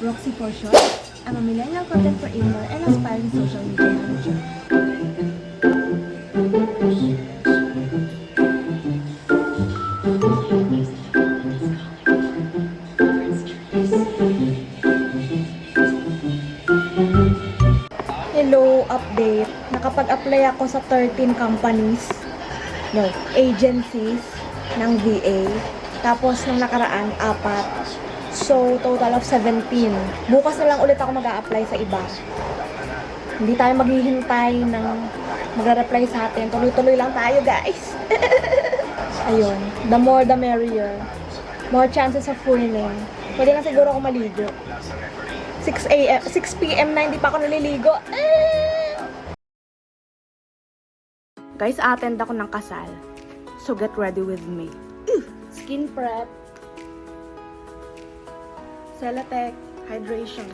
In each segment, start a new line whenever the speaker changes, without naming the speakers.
Roxy for short. I'm a millennial content creator and aspiring social media manager. Hello, update. Nakapag-apply ako sa 13 companies, agencies ng VA. Tapos, nung nakaraan, 4. So, total of 17. Bukas na lang ulit ako mag-a-apply sa iba. Hindi tayo maghihintay ng mag-reply sa atin. Tuloy-tuloy lang tayo, guys. Ayun. The more, the merrier. More chances of winning. Pwede na siguro ako maligo. 6 p.m. na hindi pa ako naliligo. Guys, attend ako ng kasal. So, get ready with me. Skin prep. Celatec hydration.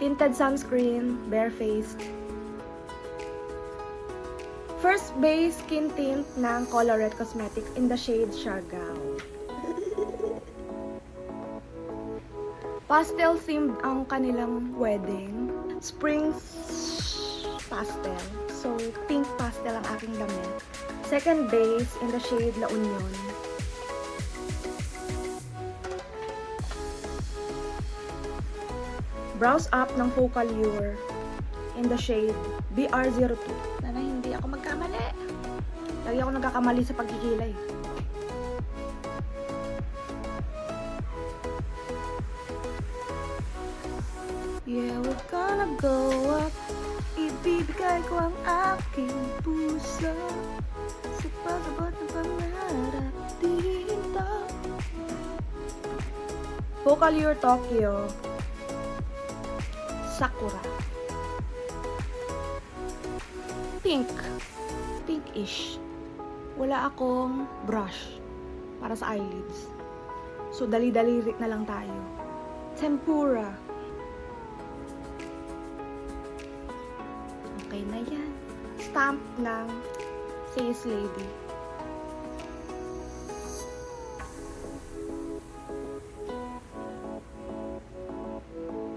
Tinted sunscreen, barefaced. First base skin tint ng Colorette Cosmetics in the shade Siargao. Pastel themed ang kanilang wedding. Spring pastel. So, pink pastel ang aking damit. Second base in the shade La Union. Brows up ng Focal Lure in the shade BR02. Sana hindi ako magkamali. Lagi ako nagkakamali sa pagkikilay. Yeah, we're gonna go up. Ibibigay ko ang aking puso sa pag-abot ng pangarap dito. Focal Lure Tokyo Sakura. Pink. Pinkish. Wala akong brush para sa eyelids. So, dali-dali na lang tayo. Tempura. Okay na yan. Stamp ng Face Lady.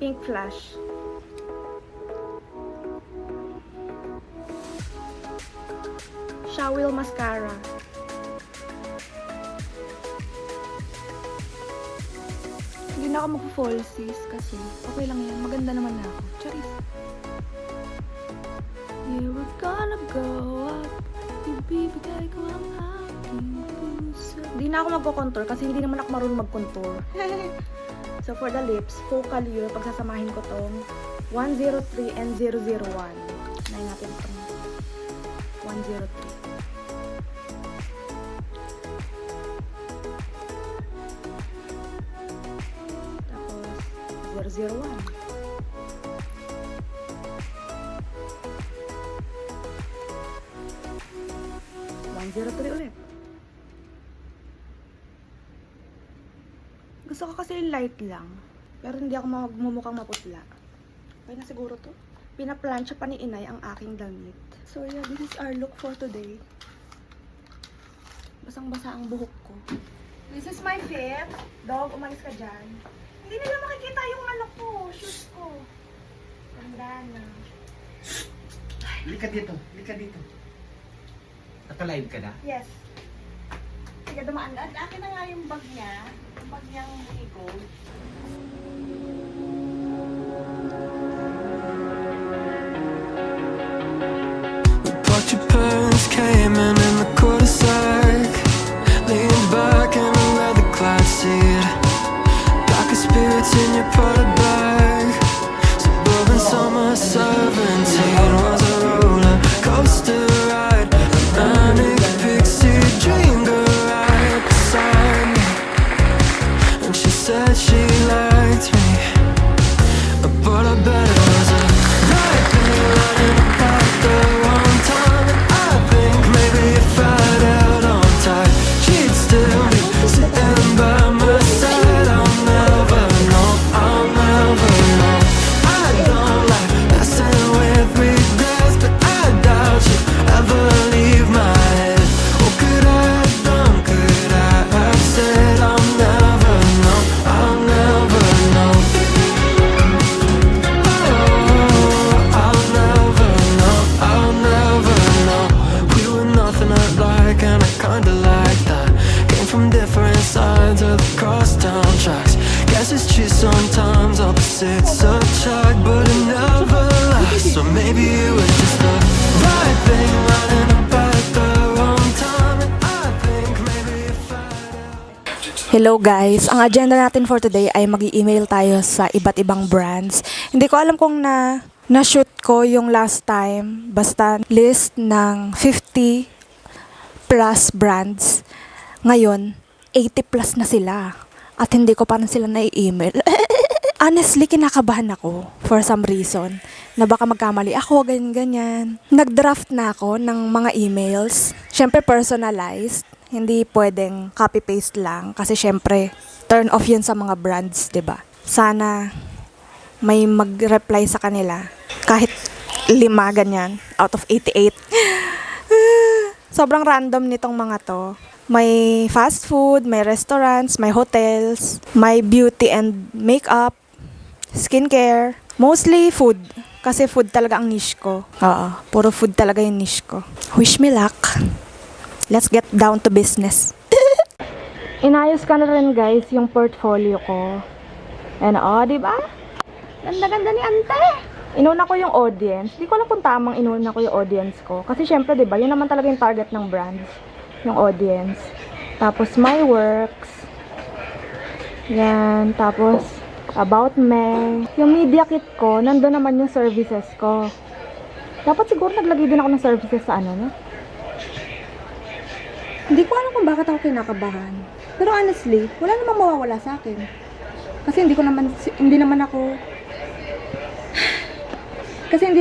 Pink Flash. Shawil Mascara. Hindi na ako mag-falsies kasi okay lang yan. Maganda naman na ako. Charis. Yeah, we're gonna go up. Ibibigay ko ang aking puso. Hindi na ako mag-contour kasi hindi naman ako marunong mag-contour. So for the lips, Focal Lure, pagsasamahin ko tong 103 and 001. Nahin natin itong 103. Tapos 001. Ulit. Gusto ko kasi yung light lang. Pero hindi ako magmumukhang maputla. Okay na siguro to. Pinaplansya pa ni inay ang aking damit. So yeah, this is our look for today. Basang-basa ang buhok ko. This is my fit. Dog, umalis ka dyan. Hindi nila makikita yung ano ko, shoes ko. Ganda na.
Lika dito. Naka-live ka na?
Yes. Sige, dumaan na. Akin na nga yung bag niya. Yung bag niyang gold.
But your parents came in the cul-de-sac, leaned back in a leather clad seat. Pack of spirits in your Prada bag. Suburban summer 17 was a roller coaster ride. A manic pixie dream girl right beside me, and she said she liked me, but I bet it was a nightmare running about the wrong time. And I think maybe if I'd held on tight, she'd still be sitting by my side. I'll never know, I'll never know. I don't like messing with regrets, but I doubt you ever leave my head. What could I have done? Could I have said I'll never know, I'll never tracks. Guess it's true sometimes opposites attract, but it never lasts. So maybe it was just the right thing lining up at the wrong time. And I think maybe if
Hello guys, ang agenda natin for today ay mag-email tayo sa iba't ibang brands. Hindi ko alam kung na-shoot ko yung last time, basta list ng 50 plus brands. Ngayon, 80 plus na sila at hindi ko pa rin sila na-email. Honestly, kinakabahan ako for some reason na baka magkamali ako, ganyan-ganyan. Nag-draft na ako ng mga emails, syempre personalized. Hindi pwedeng copy-paste lang kasi syempre turn off yun sa mga brands, 'di ba? Sana may mag-reply sa kanila kahit 5 ganyan out of 88. Sobrang random nitong mga to. May fast food, may restaurants, may hotels, may beauty and makeup, skincare, mostly food. Kasi food talaga ang niche ko. Oo, puro food talaga yung niche ko. Wish me luck. Let's get down to business. Inayos ka na rin guys yung portfolio ko. And di ba? Ganda-ganda ni ante. Inuna ko yung audience. Hindi ko alam kung tamang inuna ko yung audience ko. Kasi syempre, di ba, yun naman talaga yung target ng brands. Yung audience. Tapos my works. Yan. Tapos about me. Yung media kit ko, nandun naman yung services ko. Dapat siguro naglagay din ako ng services sa no? Hindi ko alam kung bakit ako kinakabahan. Pero honestly, wala namang mawawala sa akin. Kasi hindi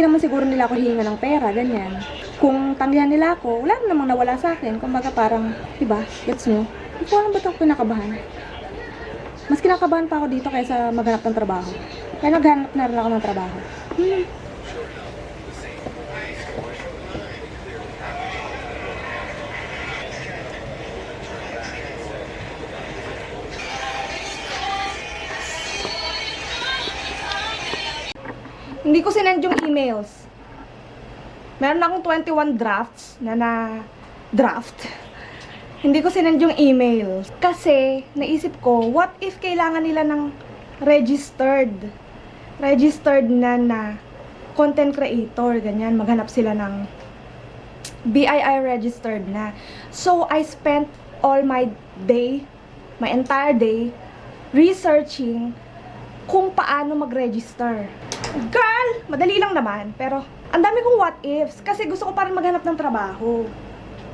naman siguro nila ako hihinga ng pera, ganyan. Kung tanggihan nila ako, wala namang nawala sa akin. Kumbaga parang, diba, gets nyo? Hindi ko alam ba't ako kinakabahan. Mas kinakabahan pa ako dito kaysa maghanap ng trabaho. Kaya naghanap na rin ako ng trabaho. Hindi ko sinend yung emails. Meron akong 21 drafts na draft. Hindi ko sinend yung emails. Kasi, naisip ko, what if kailangan nila ng registered na content creator, ganyan. Maghanap sila ng BII registered na. So, I spent all my entire day, researching kung paano mag-register. Girl, madali lang naman, pero ang dami kong what ifs kasi gusto ko pa rin maghanap ng trabaho.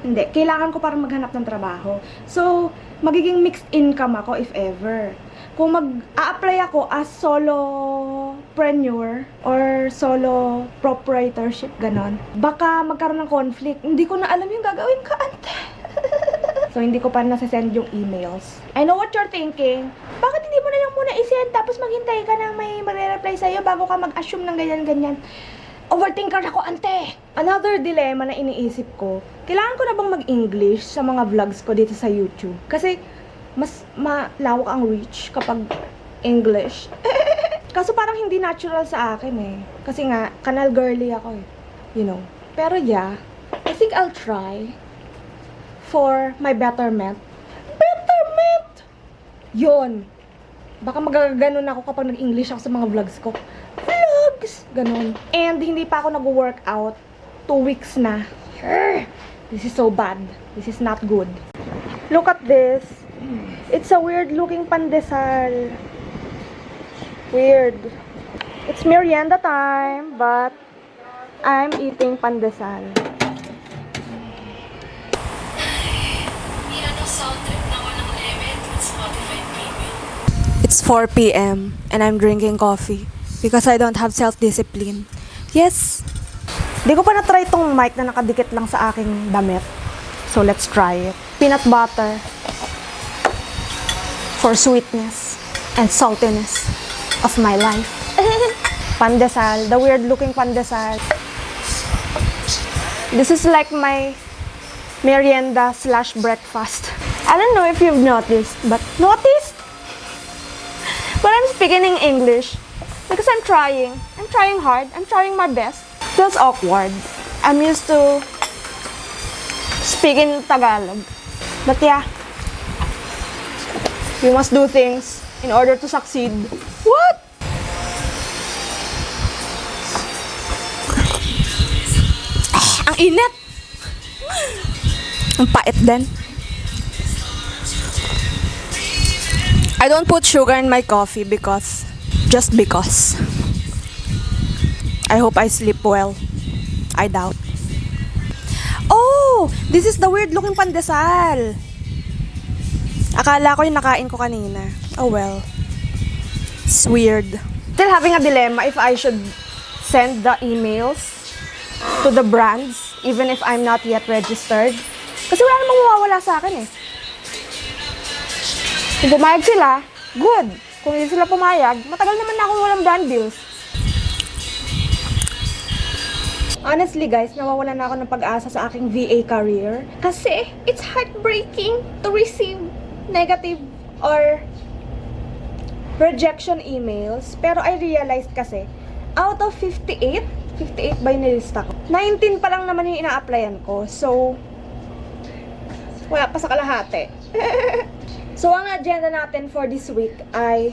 Hindi, kailangan ko pa rin maghanap ng trabaho. So, magiging mixed income ako if ever. Kung mag-a-apply ako as solopreneur or solo proprietorship, ganon, baka magkaroon ng conflict. Hindi ko na alam yung gagawin ka, ante. So, hindi ko pa nasasend yung emails. I know what you're thinking. Bakit hindi mo na lang muna isend tapos maghintay ka na may magre-reply sa'yo bago ka mag-assume ng ganyan-ganyan? Overthinker ako, ante! Another dilemma na iniisip ko, kailangan ko na bang mag-English sa mga vlogs ko dito sa YouTube? Kasi, mas malawak ang reach kapag English. Kaso parang hindi natural sa akin eh. Kasi nga, kanal girly ako eh. You know. Pero yeah, I think I'll try for my betterment. Betterment! Yun. Baka magaganon ako kapag nag-English ako sa mga vlogs ko. Vlogs! Ganon. And hindi pa ako nag-workout. 2 weeks na. This is so bad. This is not good. Look at this. It's a weird looking pandesal. Weird. It's merienda time, but I'm eating pandesal. It's 4 p.m. and I'm drinking coffee because I don't have self-discipline. Yes! Di ko pa na-try tong mic na nakadikit lang sa aking damit. So let's try it. Peanut butter for sweetness and saltiness of my life. Pandesal, the weird looking pandesal. This is like my merienda / breakfast. I don't know if you've noticed, but noticed? But I'm speaking in English because I'm trying hard, I'm trying my best. Feels awkward. I'm used to speaking Tagalog. But yeah, we must do things in order to succeed. What? Ang init! Ang pait din. I don't put sugar in my coffee because I hope I sleep well. I doubt. Oh! This is the weird looking pandesal. Akala ko yung nakain ko kanina. Oh well. It's weird. Still having a dilemma if I should send the emails to the brands even if I'm not yet registered. Kasi wala namang mawawala sa akin eh. Kung pumayag sila, good. Kung hindi sila pumayag, matagal naman na ako walang brand deals. Honestly guys, nawawalan na ako ng pag-asa sa aking VA career. Kasi it's heartbreaking to receive negative or rejection emails. Pero I realized kasi, out of 58 ba yung nilista ko? 19 pa lang naman yung ina-applyan ko. So, wala pa sa kalahati. So, ang agenda natin for this week ay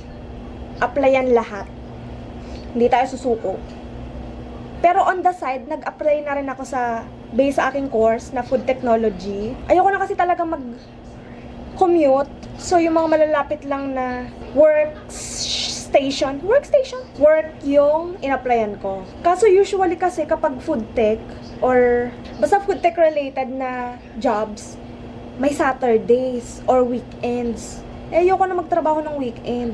applyan lahat. Hindi tayo susuko. Pero on the side, nag-apply na rin ako based sa aking course na food technology. Ayoko na kasi talaga mag-commute. So, yung mga malalapit lang na work yung in-applyan ko. Kaso usually kasi kapag food tech or basta food tech related na jobs, may Saturdays or weekends. Ayoko na magtrabaho ng weekend.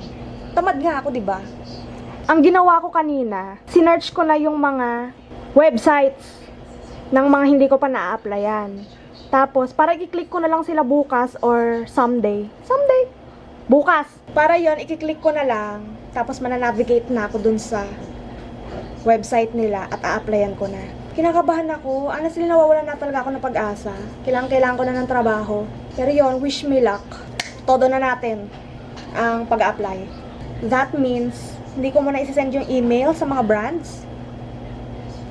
Tamad nga ako, di ba? Ang ginawa ko kanina, sinearch ko na yung mga websites ng mga hindi ko pa na-applyan. Tapos, para i-click ko na lang sila bukas or someday. Bukas. Para yon i-click ko na lang. Tapos, mananavigate na ako dun sa website nila at a-applyan ko na. Kinakabahan ako. Honestly, nawawalan na talaga ako ng pag-asa. Kailangan ko na ng trabaho. Pero yon, wish me luck. Todo na natin ang pag-apply. That means, hindi ko muna isasend yung email sa mga brands.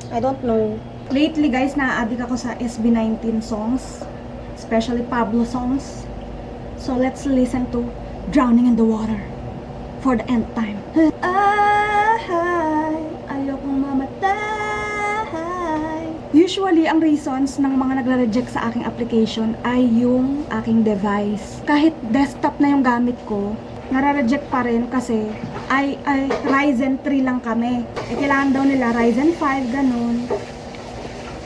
I don't know. Lately, guys, na-addict ako sa SB19 songs. Especially Pablo songs. So, let's listen to Drowning in the Water for the end time. Ayokong mamatay. Usually, ang reasons ng mga nagre-reject sa aking application ay yung aking device. Kahit desktop na yung gamit ko, nare-reject pa rin kasi ay Ryzen 3 lang kami. Kailangan daw nila Ryzen 5, ganun.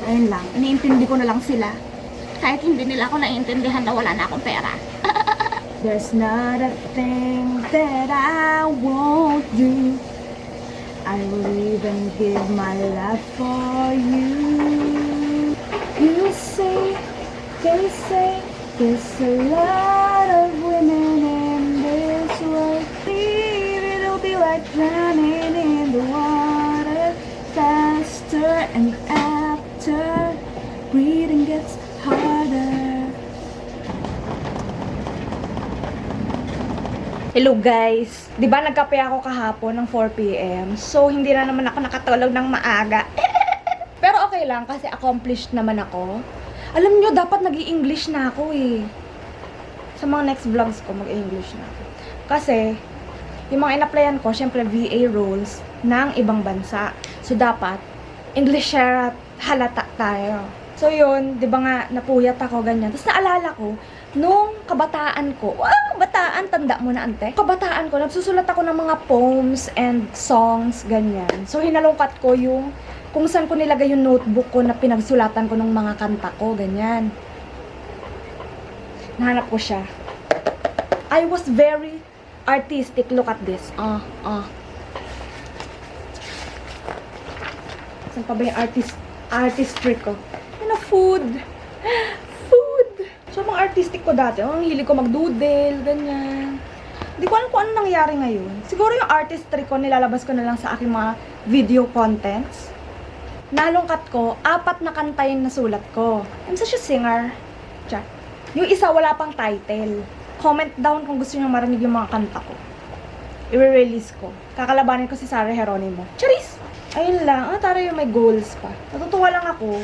Ayun lang, iniintindi ko na lang sila. Kahit hindi nila ako naiintindihan na wala na akong pera. There's not a thing that I won't do. I will even give my life for you. You say, they say, there's a lot of women in this world. Believe it'll be like drowning in the water. Faster and after, breathing gets harder. Hello guys! Di ba nagkape ako kahapon ng 4 PM? So, hindi na naman ako nakatulog ng maaga. Pero okay lang kasi accomplished naman ako. Alam nyo, dapat nag-i-English na ako eh. Sa mga next vlogs ko, mag-i-English na ako. Kasi, yung mga in-applyan ko, syempre VA roles ng ibang bansa. So, dapat, English halata tayo. So, yun, di ba nga, napuyat ako, ganyan. Tapos naalala ko, nung kabataan ko, kabataan, tanda mo na ante. Kabataan ko, nagsusulat ako ng mga poems and songs, ganyan. So, hinalungkat ko yung kung saan ko nilagay yung notebook ko na pinagsulatan ko ng mga kanta ko, ganyan. Nahanap ko siya. I was very artistic. Look at this. Saan pa ba yung artistry ko? Ano, food. So, mga artistic ko dati, ang hilig ko mag-doodle, ganyan. Hindi ko alam kung ano nangyari ngayon. Siguro yung artistry ko, nilalabas ko na lang sa aking mga video contents. Nalungkat ko, 4 na kanta yung nasulat ko. I'm such a singer. Check. Yung isa, wala pang title. Comment down kung gusto nyo marinig yung mga kanta ko. I-release ko. Kakalabanin ko si Sarah Geronimo. Charis! Ayun lang. Tara yung may goals pa. Natutuwa lang ako.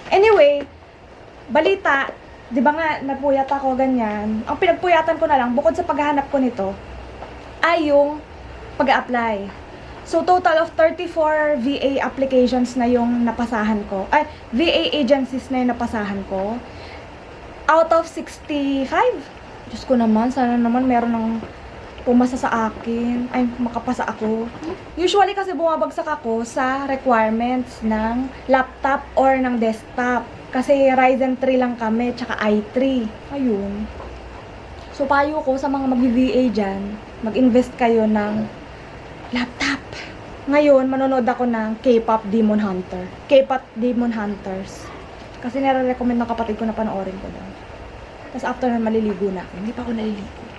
Anyway, balita. Di ba nga, napuyat ako, ganyan. Ang pinagpuyatan ko na lang, bukod sa paghahanap ko nito, ay yung pag-apply. So, total of 34 VA applications na yung napasahan ko. Ay, VA agencies na yung napasahan ko. Out of 65. Diyos ko naman, sana naman meron ng pumasa sa akin. Ay, makapasa ako. Usually kasi bumabagsak ako sa requirements ng laptop or ng desktop. Kasi Ryzen 3 lang kami, tsaka i3. Ayun. So, payo ko sa mga mag-VA dyan, mag-invest kayo ng laptop. Ngayon, manonood ako ng K-pop Demon Hunter. K-pop Demon Hunters. Kasi nire-recommend ng kapatid ko na panoorin ko lang. Tapos after na maliligo na ako. Hindi pa ako naliligo.